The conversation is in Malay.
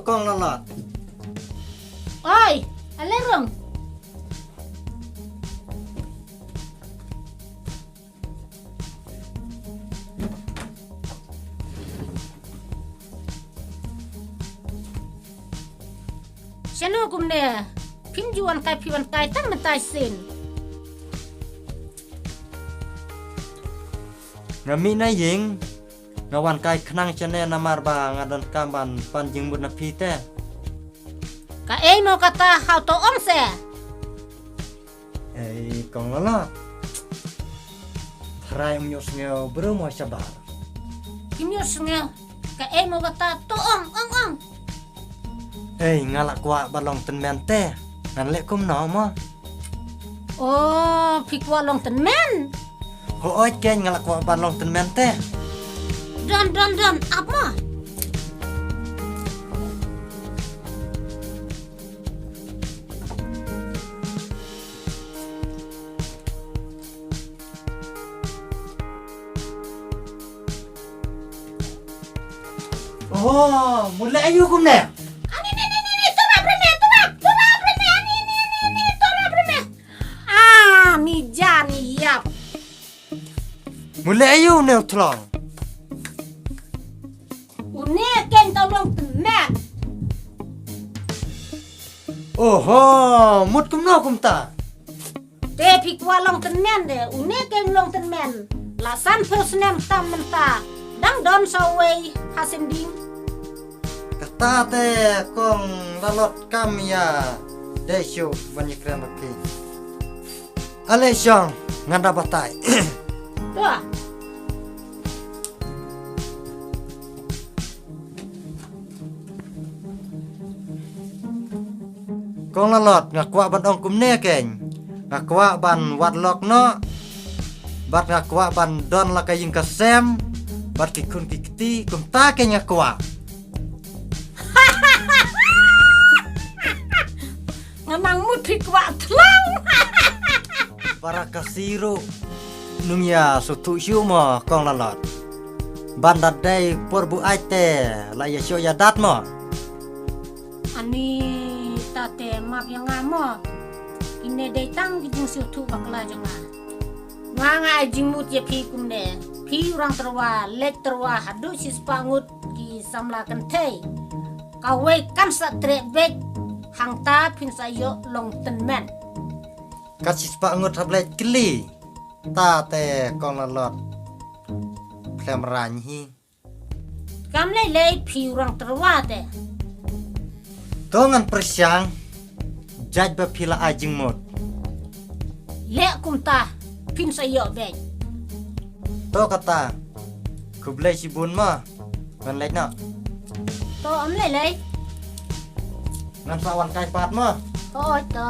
kong lalot. Oi, alerong. Sino kumne pinjuan kai tang mentai sin. Ngami na ying ngawan kai khnang chane namar ba ngadan kamban panjing bun napi te. Ka mo kata how to om se. Kong lalot. Try myos ngeo bro mo sabar. Kimyos nga ka mo kata to om. Ngalak kwa balong ten mente. Ngan lek kum no mo. Oh, pikwa long ten men. Oi ken ngalak kwa balong ten mente. Don, apa? Oh, mulai ayu kum ne. Ni jani yap. Mulai ayu ne utlong. Une ken tolong temen. Oho, mut kum no kum ta. Te pikwa long temen de. Une ken long temen. Lasan persenen tam menta. Dang don sawai hasending. Kata te kong lalot kam ya. Desyo banyak remaki. Ale syang nganda batai. Tuh. Kong lalot ngakwa ban ong kum ne ken. Ngakwa ban wat lok no. Bat ngakwa ban don la kaying kasem. Bat kikun kikti kum ta ken ngakwa. Ngamang mut pikwa tlang. Para kasiru nungya sutu siu mo kong lalot. Bandat day porbu aite la ya syo ya dat mo. Ani tate map yang ngamo. Ine day tang kijing sutu bakla jonga. Nganga jing mut ye pi kumne. Pi orang terwa lek terwa hadu sis pangut ki samla kentei. Kawe kan sa trebek hang ta pin sayo long tenmen. Kasis pa ngut hablet kli. Ta te kong lalot. Klem ranhi. Kam lei pi orang terwa te. Tongan persyang. Jaj ba pila ajing mut. Lek kum ta pin sayo bek. To kata. Kublai sibun mo. Ngan lek no. To am lei. Ngan sawan kai pat mo. To to.